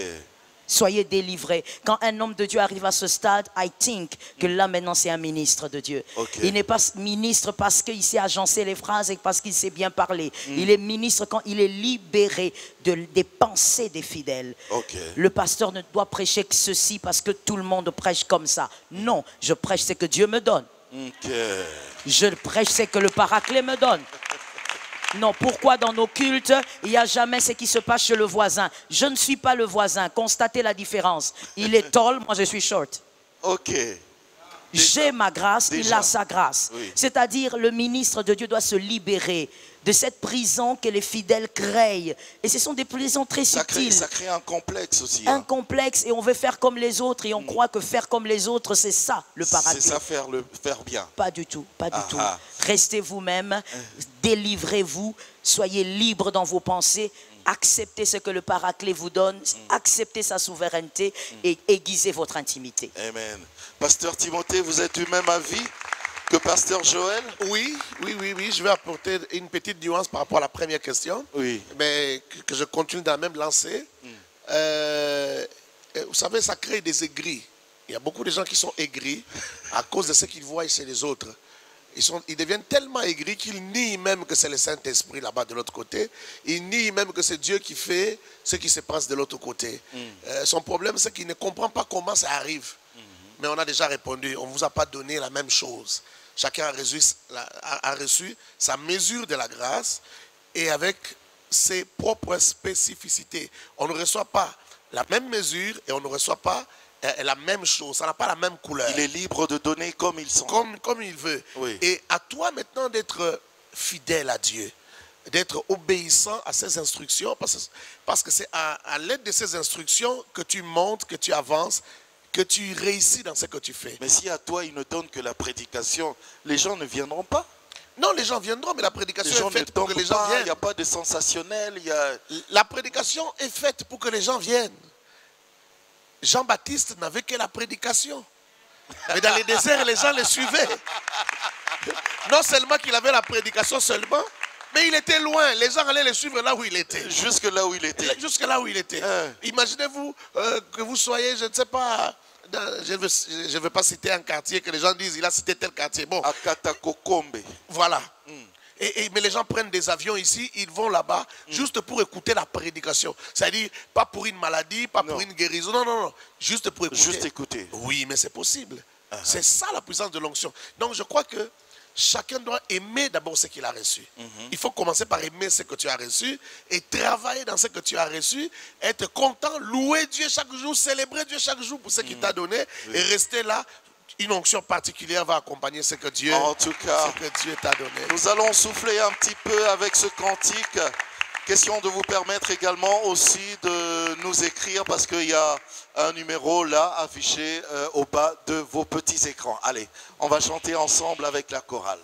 Soyez délivrés. Quand un homme de Dieu arrive à ce stade, I think que là maintenant c'est un ministre de Dieu. Okay. Il n'est pas ministre parce qu'il sait agencer les phrases et parce qu'il sait bien parler. Il est ministre quand il est libéré des pensées des fidèles. Okay. Le pasteur ne doit prêcher que ceci parce que tout le monde prêche comme ça. Non, je prêche ce que Dieu me donne. Okay. Je prêche ce que le Paraclet me donne. Non, pourquoi dans nos cultes, il n'y a jamais ce qui se passe chez le voisin? Je ne suis pas le voisin. Constatez la différence. Il est tall, moi je suis short. Ok. J'ai ma grâce, il a sa grâce. Oui. C'est-à-dire, le ministre de Dieu doit se libérer de cette prison que les fidèles créent. Et ce sont des prisons très subtiles. Ça crée un complexe aussi. Un complexe, et on veut faire comme les autres, et on croit que faire comme les autres, c'est ça, le Paraclet. C'est ça, faire bien. Pas du tout, pas du tout. Restez vous-même, délivrez-vous, soyez libres dans vos pensées, acceptez ce que le Paraclet vous donne, acceptez sa souveraineté et aiguisez votre intimité. Amen. Pasteur Timothée, vous êtes du même avis que Pasteur Joël? Oui. Je vais apporter une petite nuance par rapport à la première question. Oui. Mais que je continue dans la même lancée. Vous savez, ça crée des aigris. Il y a beaucoup de gens qui sont aigris à cause de ce qu'ils voient chez les autres. Ils deviennent tellement aigris qu'ils nient même que c'est le Saint-Esprit là-bas de l'autre côté. Ils nient même que c'est Dieu qui fait ce qui se passe de l'autre côté. Son problème, c'est qu'il ne comprend pas comment ça arrive. Mais on a déjà répondu, on ne vous a pas donné la même chose. Chacun a reçu sa mesure de la grâce et avec ses propres spécificités. On ne reçoit pas la même mesure et on ne reçoit pas la même chose. Ça n'a pas la même couleur. Il est libre de donner comme il sent. Comme il veut. Oui. Et à toi maintenant d'être fidèle à Dieu, d'être obéissant à ses instructions, parce que c'est à l'aide de ces instructions que tu montes, que tu avances, que tu réussis dans ce que tu fais. Mais si à toi il ne donne que la prédication, les gens ne viendront pas. Non, les gens viendront, mais la prédication est faite pour que les gens viennent. Il n'y a pas de sensationnel. La prédication est faite pour que les gens viennent. Jean-Baptiste n'avait que la prédication. Mais dans les déserts, les gens le suivaient. Non seulement qu'il avait la prédication seulement, mais il était loin. Les gens allaient le suivre là où il était. Jusque là où il était. Jusque là où il était. Imaginez-vous que vous soyez, je ne sais pas, je ne veux pas citer un quartier, que les gens disent, il a cité tel quartier. Bon. À Katakokombe. Voilà. Mais les gens prennent des avions ici, ils vont là-bas juste pour écouter la prédication. C'est-à-dire, pas pour une maladie, pas pour une guérison. Non. Juste pour écouter. Juste écouter. Oui, mais c'est possible. C'est ça la puissance de l'onction. Donc je crois que chacun doit aimer d'abord ce qu'il a reçu. Il faut commencer par aimer ce que tu as reçu et travailler dans ce que tu as reçu, être content, louer Dieu chaque jour, célébrer Dieu chaque jour pour ce qu'il t'a donné et rester là. Une onction particulière va accompagner ce que Dieu, En tout cas, ce que Dieu t'a donné. nous allons souffler un petit peu avec ce cantique. Question de vous permettre également aussi de nous écrire parce qu'il y a un numéro là affiché au bas de vos petits écrans. Allez, on va chanter ensemble avec la chorale.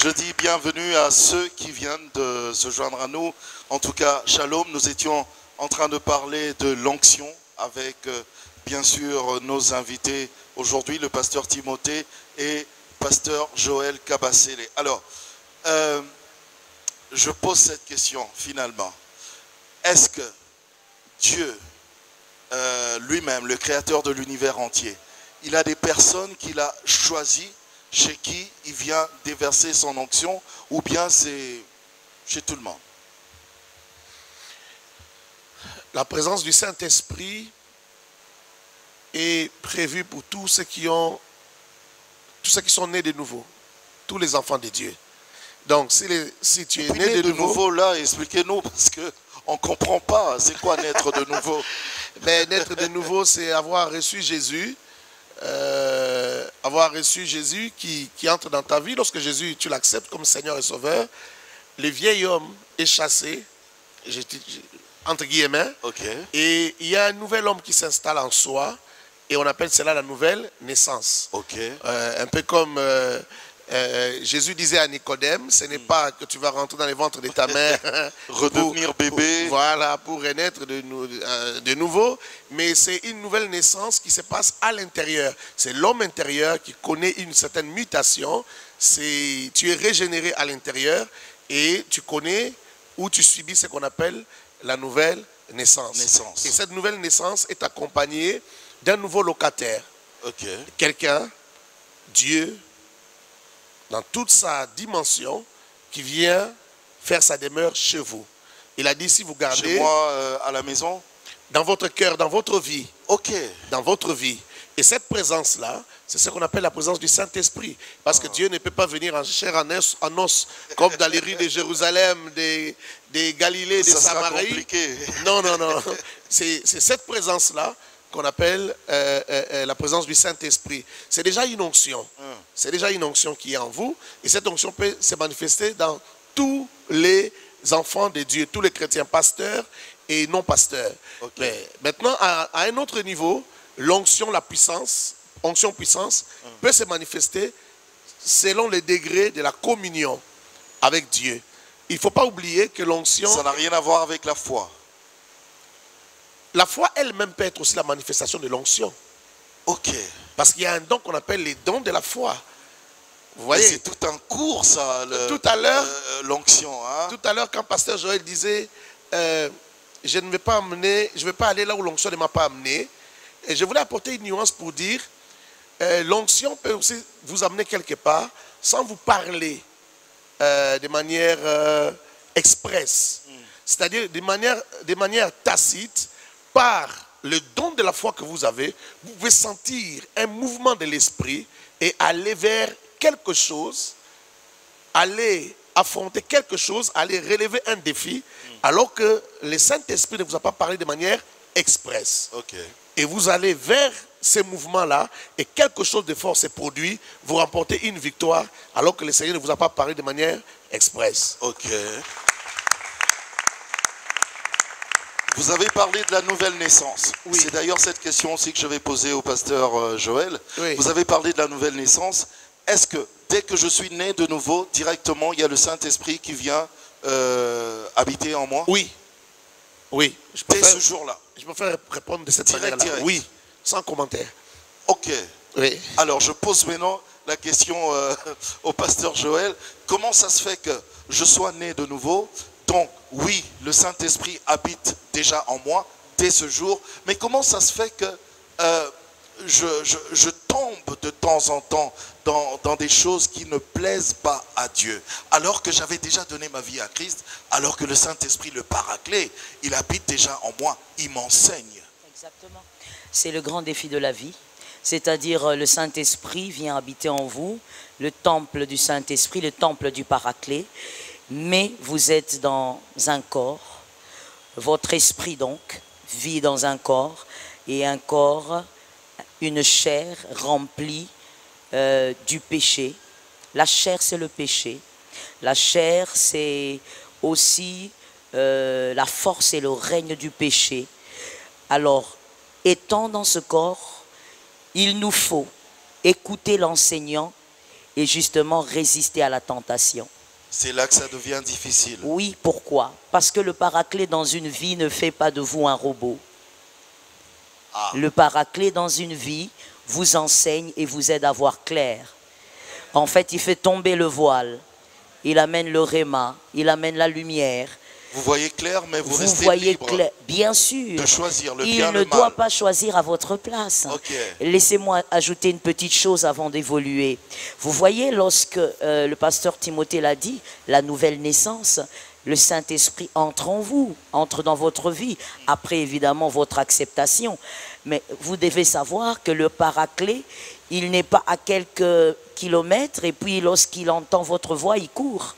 Je dis bienvenue à ceux qui viennent de se joindre à nous. En tout cas, shalom, nous étions en train de parler de l'onction avec bien sûr nos invités aujourd'hui, le pasteur Timothée et pasteur Joël Kabasele. Alors, je pose cette question finalement. Est-ce que Dieu lui-même, le créateur de l'univers entier, il a des personnes qu'il a choisies chez qui il vient déverser son onction, ou bien c'est chez tout le monde? La présence du Saint-Esprit est prévue pour tous ceux qui sont nés de nouveau, tous les enfants de Dieu. Donc, si tu es né de nouveau, là, expliquez-nous, parce qu'on ne comprend pas. C'est quoi naître de nouveau? Mais naître de nouveau, c'est avoir reçu Jésus avoir reçu Jésus qui entre dans ta vie, lorsque Jésus, tu l'acceptes comme Seigneur et Sauveur, le vieil homme est chassé, entre guillemets, Ok. et il y a un nouvel homme qui s'installe en soi, et on appelle cela la nouvelle naissance. Ok. Un peu comme Jésus disait à Nicodème, ce n'est pas que tu vas rentrer dans les ventres de ta mère, Redevenir bébé. voilà, pour renaître de nouveau, mais c'est une nouvelle naissance qui se passe à l'intérieur. C'est l'homme intérieur qui connaît une certaine mutation. Tu es régénéré à l'intérieur et tu connais ou tu subis ce qu'on appelle la nouvelle naissance. Et cette nouvelle naissance est accompagnée d'un nouveau locataire. Ok. Quelqu'un, Dieu, dans toute sa dimension, qui vient faire sa demeure chez vous. Il a dit, si vous gardez... Chez moi, à la maison? Dans votre cœur, dans votre vie. Ok. Dans votre vie. Et cette présence-là, c'est ce qu'on appelle la présence du Saint-Esprit. Parce que Dieu ne peut pas venir en chair, en os, comme dans les rues de Jérusalem, des Galilées, des Samarie. Compliqué. Non, non, non. C'est cette présence-là qu'on appelle la présence du Saint-Esprit. C'est déjà une onction. C'est déjà une onction qui est en vous. Et cette onction peut se manifester dans tous les enfants de Dieu, tous les chrétiens, pasteurs et non pasteurs. Okay. Mais maintenant, à un autre niveau, l'onction, la puissance, onction-puissance, peut se manifester selon les degrés de la communion avec Dieu. Il ne faut pas oublier que l'onction... Ça n'a rien à voir avec la foi. La foi elle-même peut être aussi la manifestation de l'onction. Ok. Parce qu'il y a un don qu'on appelle les dons de la foi. Vous voyez, c'est tout un cours, ça, tout à l'heure, l'onction. Hein? Tout à l'heure, quand Pasteur Joël disait, je ne vais pas amener, je ne vais pas aller là où l'onction ne m'a pas amené. Et je voulais apporter une nuance pour dire, l'onction peut aussi vous amener quelque part sans vous parler de manière expresse. C'est-à-dire de manière tacite, par le don de la foi que vous avez, vous pouvez sentir un mouvement de l'esprit et aller vers quelque chose, aller affronter quelque chose, aller relever un défi, alors que le Saint-Esprit ne vous a pas parlé de manière expresse. Okay. Et vous allez vers ces mouvements-là et quelque chose de fort se produit, vous remportez une victoire, alors que le Seigneur ne vous a pas parlé de manière expresse. Ok. Vous avez parlé de la nouvelle naissance. Oui. C'est d'ailleurs cette question aussi que je vais poser au pasteur Joël. Oui. Vous avez parlé de la nouvelle naissance. Est-ce que dès que je suis né de nouveau, directement, il y a le Saint-Esprit qui vient habiter en moi? Oui. Oui. Dès ce jour-là. Je préfère répondre de cette manière-là. Oui, sans commentaire. Ok. Oui. Alors, je pose maintenant la question au pasteur Joël. Comment ça se fait que je sois né de nouveau? Donc, oui, le Saint-Esprit habite déjà en moi dès ce jour. Mais comment ça se fait que je tombe de temps en temps dans des choses qui ne plaisent pas à Dieu, alors que j'avais déjà donné ma vie à Christ, alors que le Saint-Esprit, le Paraclet, il habite déjà en moi, il m'enseigne. Exactement. C'est le grand défi de la vie. C'est-à-dire le Saint-Esprit vient habiter en vous, le temple du Saint-Esprit, le temple du Paraclet. Mais vous êtes dans un corps, votre esprit donc vit dans un corps, et un corps, une chair remplie du péché. La chair, c'est le péché. La chair, c'est aussi la force et le règne du péché. Alors, étant dans ce corps, il nous faut écouter l'enseignant et justement résister à la tentation. C'est là que ça devient difficile. Oui, pourquoi? Parce que le Paraclet dans une vie ne fait pas de vous un robot. Ah. Le Paraclet dans une vie vous enseigne et vous aide à voir clair. En fait, il fait tomber le voile. Il amène le réma, il amène la lumière. Vous voyez clair, mais vous restez voyez libre clair, bien sûr. De choisir le il bien, ne le doit mal. pas choisir à votre place. Okay. Laissez-moi ajouter une petite chose avant d'évoluer. Vous voyez, lorsque le pasteur Timothée l'a dit, la nouvelle naissance, le Saint-Esprit entre en vous, entre dans votre vie, après évidemment votre acceptation. Mais vous devez savoir que le Paraclet, il n'est pas à quelques kilomètres et puis lorsqu'il entend votre voix, il court.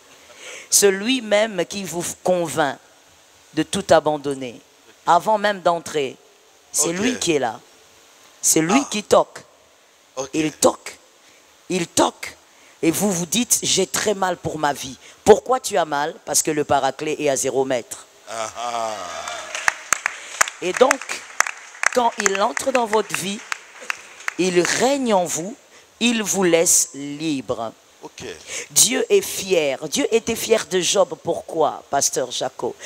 Celui même qui vous convainc de tout abandonner, avant même d'entrer, c'est lui qui est là. C'est lui qui toque. Il toque. il toque. Et vous vous dites, j'ai très mal pour ma vie. Pourquoi tu as mal? Parce que le Paraclet est à 0 mètre. Et donc, quand il entre dans votre vie, il règne en vous, il vous laisse libre. Ok. Dieu est fier. Dieu était fier de Job. Pourquoi, pasteur Jaco?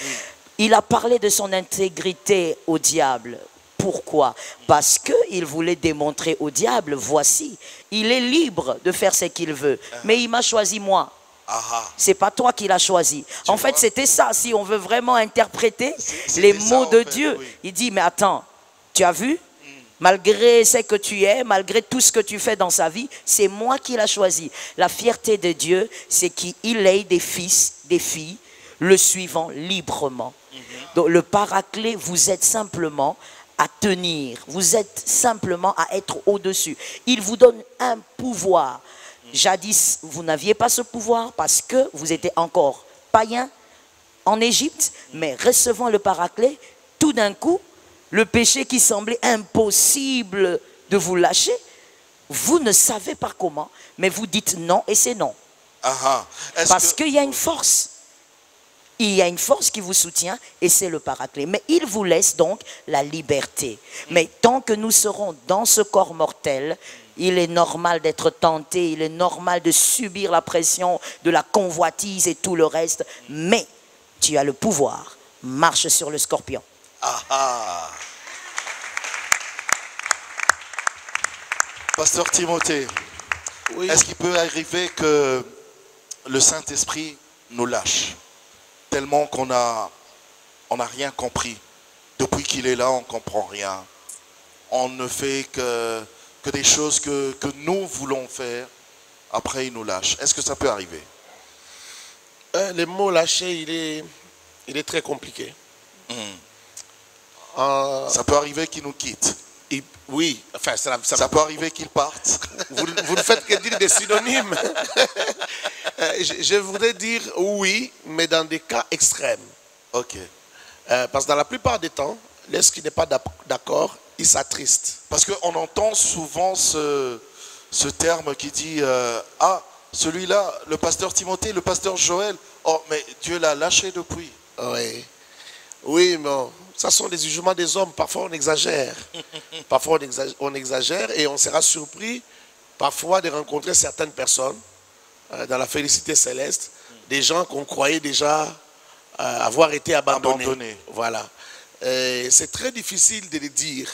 Il a parlé de son intégrité au diable. Pourquoi? Parce qu'il voulait démontrer au diable, voici, il est libre de faire ce qu'il veut. Mais il m'a choisi moi. C'est pas toi qui l'as choisi. En fait, c'était ça. Si on veut vraiment interpréter les mots de Dieu, il dit, mais attends, tu as vu? Malgré ce que tu es, malgré tout ce que tu fais dans sa vie, c'est moi qui l'ai choisi. La fierté de Dieu, c'est qu'il ait des fils, des filles, le suivant librement. Donc le Paraclet, vous êtes simplement à tenir, vous êtes simplement à être au-dessus. Il vous donne un pouvoir. Jadis, vous n'aviez pas ce pouvoir parce que vous étiez encore païen en Égypte, mais recevant le Paraclet, tout d'un coup, le péché qui semblait impossible de vous lâcher, vous ne savez pas comment, mais vous dites non et c'est non. Parce qu'il y a une force. Il y a une force qui vous soutient et c'est le Paraclet. Mais il vous laisse donc la liberté. Mais tant que nous serons dans ce corps mortel, il est normal d'être tenté, il est normal de subir la pression de la convoitise et tout le reste. Mais tu as le pouvoir. Marche sur le scorpion. Pasteur Timothée, Oui. est-ce qu'il peut arriver que le Saint-Esprit nous lâche tellement qu'on n'a rien compris? Depuis qu'il est là, on ne comprend rien. On ne fait que des choses que nous voulons faire. Après, il nous lâche. Est-ce que ça peut arriver? Le mot lâcher, il est très compliqué. Ça peut arriver qu'il nous quitte. Oui, enfin, Ça peut arriver qu'il parte. vous ne faites que dire des synonymes. Je voudrais dire oui, mais dans des cas extrêmes. Ok. Parce que dans la plupart des temps, lorsqu'il n'est pas d'accord, il s'attriste. Parce qu'on entend souvent ce terme qui dit celui-là, le pasteur Timothée, le pasteur Joël, oh, mais Dieu l'a lâché depuis. Oui. Oui, mais ça sont des jugements des hommes. Parfois, on exagère. Parfois, on exagère et on sera surpris parfois de rencontrer certaines personnes dans la félicité céleste, des gens qu'on croyait déjà avoir été abandonnés. Voilà. C'est très difficile de le dire.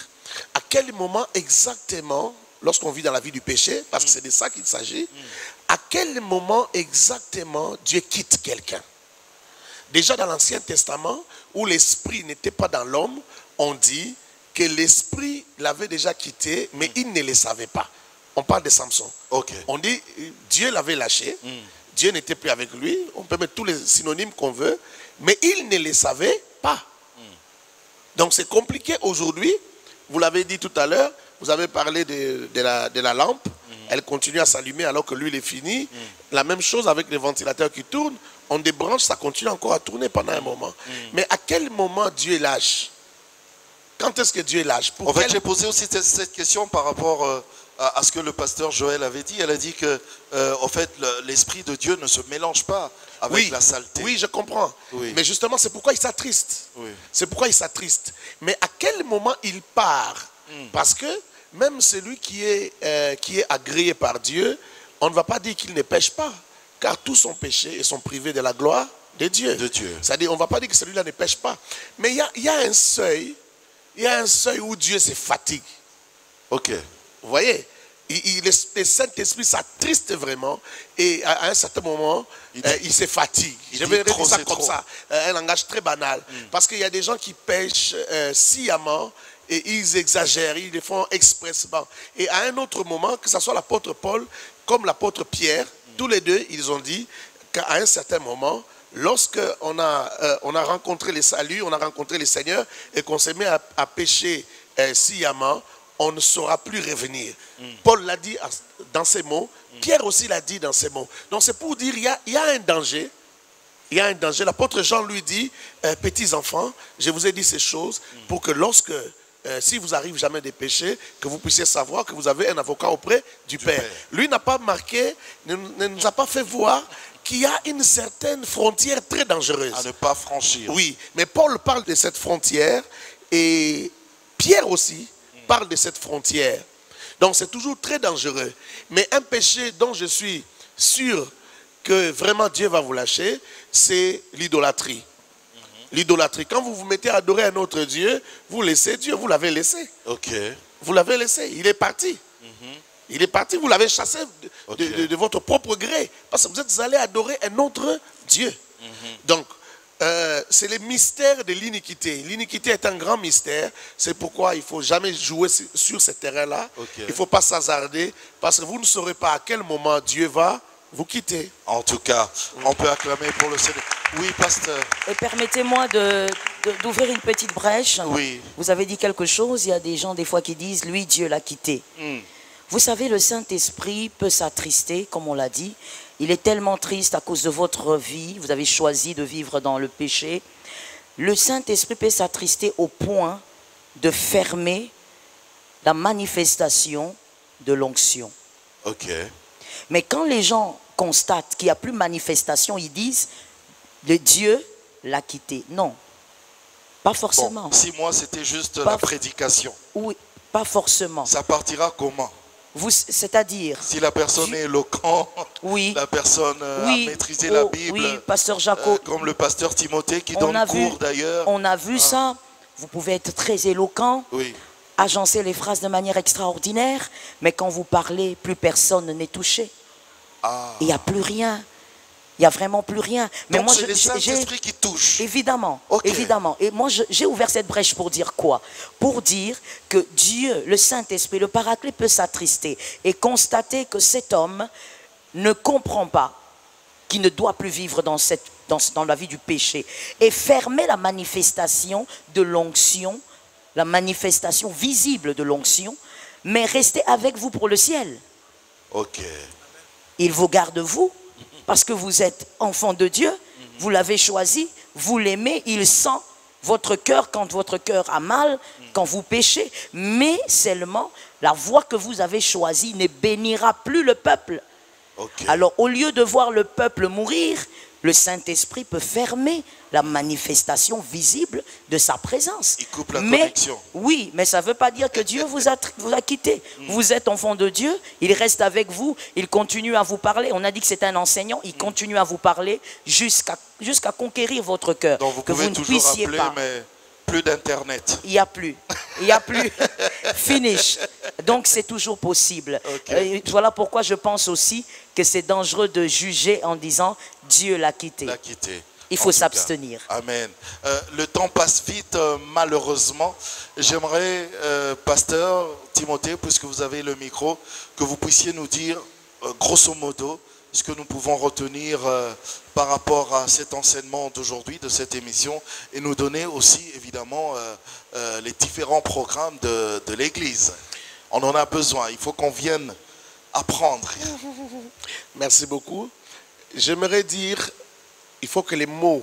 À quel moment exactement, lorsqu'on vit dans la vie du péché, parce que c'est de ça qu'il s'agit, à quel moment exactement Dieu quitte quelqu'un? Déjà dans l'Ancien Testament, où l'esprit n'était pas dans l'homme, on dit que l'esprit l'avait déjà quitté, mais il ne le savait pas. On parle de Samson. Ok. On dit Dieu l'avait lâché, Dieu n'était plus avec lui, on peut mettre tous les synonymes qu'on veut, mais il ne le savait pas. Donc c'est compliqué aujourd'hui. Vous l'avez dit tout à l'heure, vous avez parlé de la lampe, elle continue à s'allumer alors que l'huile est finie. La même chose avec les ventilateurs qui tournent. On débranche, ça continue encore à tourner pendant un moment. Mais à quel moment Dieu lâche? Quand est-ce que Dieu lâche? En fait, j'ai posé aussi cette question par rapport à ce que le pasteur Joël avait dit. Elle a dit que, en fait, l'esprit de Dieu ne se mélange pas avec la saleté. Oui, je comprends. Oui. Mais justement, c'est pourquoi il s'attriste. Oui. C'est pourquoi il s'attriste. Mais à quel moment il part? Parce que même celui qui est agréé par Dieu, on ne va pas dire qu'il ne pêche pas. Car tous sont péchés et sont privés de la gloire de Dieu. C'est-à-dire, on ne va pas dire que celui-là ne pêche pas. Mais il y a un seuil. Il y a un seuil où Dieu se fatigue. Ok. Vous voyez, le Saint-Esprit s'attriste vraiment et à un certain moment, il se fatigue. Je vais dire ça comme ça, un langage très banal. Parce qu'il y a des gens qui pêchent sciemment et ils exagèrent, ils le font expressément. Et à un autre moment, que ce soit l'apôtre Paul comme l'apôtre Pierre, tous les deux, ils ont dit qu'à un certain moment, lorsqu'on a rencontré le salut, on a rencontré le Seigneur et qu'on s'est mis à pécher sciemment, on ne saura plus revenir. Paul l'a dit dans ces mots, Pierre aussi l'a dit dans ces mots. Donc c'est pour dire, il y a un danger. Il y a un danger. L'apôtre Jean lui dit, petits enfants, je vous ai dit ces choses pour que lorsque si vous arrive jamais des péchés, que vous puissiez savoir que vous avez un avocat auprès du Père. Lui n'a pas marqué, ne nous a pas fait voir qu'il y a une certaine frontière très dangereuse. À ne pas franchir. Oui, mais Paul parle de cette frontière et Pierre aussi parle de cette frontière. Donc c'est toujours très dangereux. Mais un péché dont je suis sûr que vraiment Dieu va vous lâcher, c'est l'idolâtrie. L'idolâtrie. Quand vous vous mettez à adorer un autre Dieu, vous laissez Dieu, vous l'avez laissé. Ok. Vous l'avez laissé, il est parti. Il est parti, vous l'avez chassé de votre propre gré. Parce que vous êtes allé adorer un autre Dieu. Donc, c'est le mystère de l'iniquité. L'iniquité est un grand mystère. C'est pourquoi il ne faut jamais jouer sur ce terrain-là. Il ne faut pas s'hasarder. Parce que vous ne saurez pas à quel moment Dieu va vous quitter. En tout cas, on peut acclamer pour le Seigneur. Oui, pasteur. Et permettez-moi d'ouvrir une petite brèche. Oui. Vous avez dit quelque chose, il y a des gens des fois qui disent, lui, Dieu l'a quitté. Vous savez, le Saint-Esprit peut s'attrister, comme on l'a dit. Il est tellement triste à cause de votre vie. Vous avez choisi de vivre dans le péché. Le Saint-Esprit peut s'attrister au point de fermer la manifestation de l'onction. Ok. Mais quand les gens constatent qu'il n'y a plus manifestation, ils disent, le Dieu l'a quitté. Non, pas forcément. Bon, 6 mois, c'était juste Pas- la prédication. Oui, pas forcément. Ça partira comment? C'est-à-dire, Si la personne est éloquente, oui, la personne oui, a maîtrisé la oh, Bible, oui, pasteur Jaco, comme le pasteur Timothée qui on donne a vu, cours d'ailleurs. on a vu ça. Vous pouvez être très éloquent, Oui, agencer les phrases de manière extraordinaire, mais quand vous parlez, plus personne n'est touché. ah. Il n'y a plus rien. Il n'y a vraiment plus rien. Mais Donc moi, c'est le Saint-Esprit qui touche. Évidemment, Ok. évidemment. Et moi, j'ai ouvert cette brèche pour dire quoi? Pour dire que Dieu, le Saint-Esprit, le Paraclet peut s'attrister et constater que cet homme ne comprend pas qu'il ne doit plus vivre dans la vie du péché et fermer la manifestation de l'onction, la manifestation visible de l'onction, mais rester avec vous pour le ciel. Ok. Il vous garde vous, parce que vous êtes enfant de Dieu, vous l'avez choisi, vous l'aimez, il sent votre cœur quand votre cœur a mal, quand vous péchez, mais seulement la voie que vous avez choisie ne bénira plus le peuple. Ok. Alors au lieu de voir le peuple mourir, le Saint-Esprit peut fermer la manifestation visible de sa présence. Il coupe la Mais, connexion. oui, mais ça ne veut pas dire que Dieu vous a quitté. Vous êtes enfant de Dieu, il reste avec vous, il continue à vous parler. On a dit que c'est un enseignant, il continue à vous parler jusqu'à conquérir votre cœur. Donc vous que pouvez vous ne toujours puissiez appeler, pas. mais plus d'Internet. Il n'y a plus. Il n'y a plus. Finish. Donc c'est toujours possible. Ok. Voilà pourquoi je pense aussi que c'est dangereux de juger en disant Dieu l'a quitté. L'a quitté. Il En faut tout s'abstenir. cas. Amen. Le temps passe vite, malheureusement. J'aimerais, pasteur Timothée, puisque vous avez le micro, que vous puissiez nous dire, grosso modo, ce que nous pouvons retenir par rapport à cet enseignement d'aujourd'hui, de cette émission, et nous donner aussi, évidemment, les différents programmes de l'Église. On en a besoin. Il faut qu'on vienne apprendre. Merci beaucoup. J'aimerais dire, il faut que les mots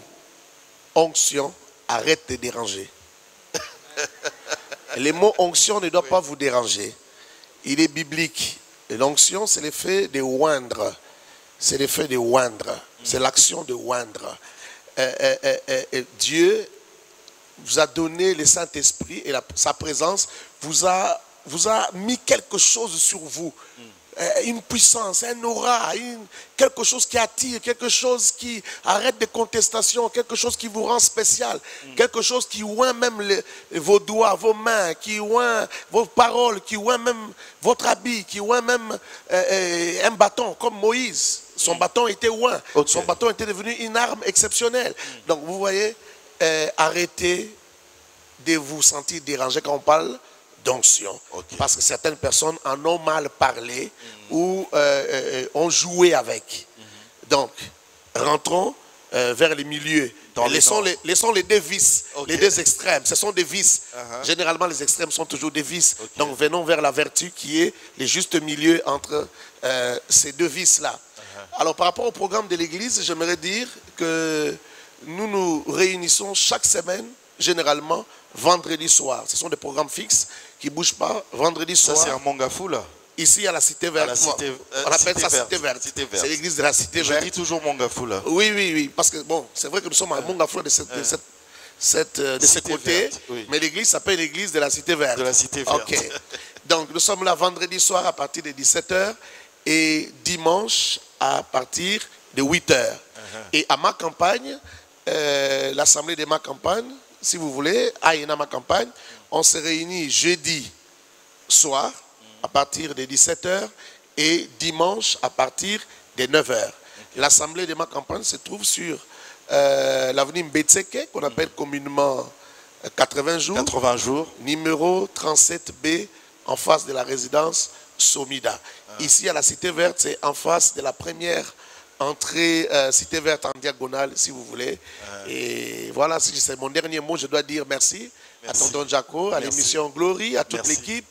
onction arrêtent de déranger. Les mots onction ne doivent pas vous déranger. Il est biblique. Et l'onction, c'est l'effet de oindre. C'est l'effet de oindre. C'est l'action de oindre. Dieu vous a donné le Saint-Esprit et sa présence vous a mis quelque chose sur vous. Une puissance, un aura, quelque chose qui attire, quelque chose qui arrête des contestations, quelque chose qui vous rend spécial, quelque chose qui oint même vos doigts, vos mains, qui oint vos paroles, qui oint même votre habit, qui oint même un bâton, comme Moïse. Son bâton était oint, son bâton était devenu une arme exceptionnelle. Donc vous voyez, arrêtez de vous sentir dérangé quand on parle d'onction. Parce que certaines personnes en ont mal parlé ou ont joué avec. Donc, rentrons vers les milieux. Laissons les deux vices, les deux extrêmes. Ce sont des vices. Généralement, les extrêmes sont toujours des vices. Donc, venons vers la vertu qui est le juste milieu entre ces deux vices-là. Alors, par rapport au programme de l'Église, j'aimerais dire que nous nous réunissons chaque semaine, généralement, vendredi soir. Ce sont des programmes fixes qui ne bougent pas. Vendredi soir. Ça, c'est un Mongafou, là. Ici, à la Cité Verte. On appelle ça Cité Verte. C'est l'église de la Cité Verte. Je dis toujours Mongafou, là. Oui. Parce que, bon, c'est vrai que nous sommes à Mongafou de ce côté. Oui. Mais l'église s'appelle l'église de la Cité Verte. De la Cité Verte. OK. Donc, nous sommes là vendredi soir à partir de 17h et dimanche à partir de 8h. Et à ma campagne, l'assemblée de ma campagne, si vous voulez, à ma campagne, on se réunit jeudi soir à partir de 17h et dimanche à partir de 9h. L'assemblée de ma campagne se trouve sur l'avenue Mbetseke, qu'on appelle communément 80 jours. 80 jours. Numéro 37B, en face de la résidence Somida. Ici, à la Cité Verte, c'est en face de la première entrée Cité Verte en diagonale, si vous voulez. Et voilà, c'est mon dernier mot. Je dois dire merci à Tonton Jaco, à l'émission Glory, à toute l'équipe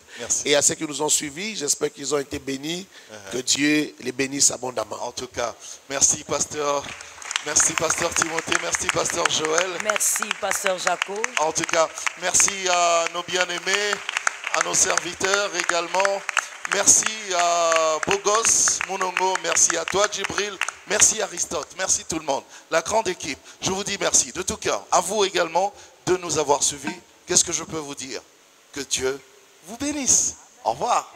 et à ceux qui nous ont suivis. J'espère qu'ils ont été bénis. Que Dieu les bénisse abondamment. En tout cas, merci, pasteur. Merci, pasteur Timothée. Merci, pasteur Joël. Merci, pasteur Jaco. En tout cas, merci à nos bien-aimés, à nos serviteurs également. Merci à Bogos Mounongo. Merci à toi, Djibril. Merci, Aristote. Merci, tout le monde. La grande équipe. Je vous dis merci de tout cœur. À vous également de nous avoir suivis. Qu'est-ce que je peux vous dire? Que Dieu vous bénisse. Au revoir.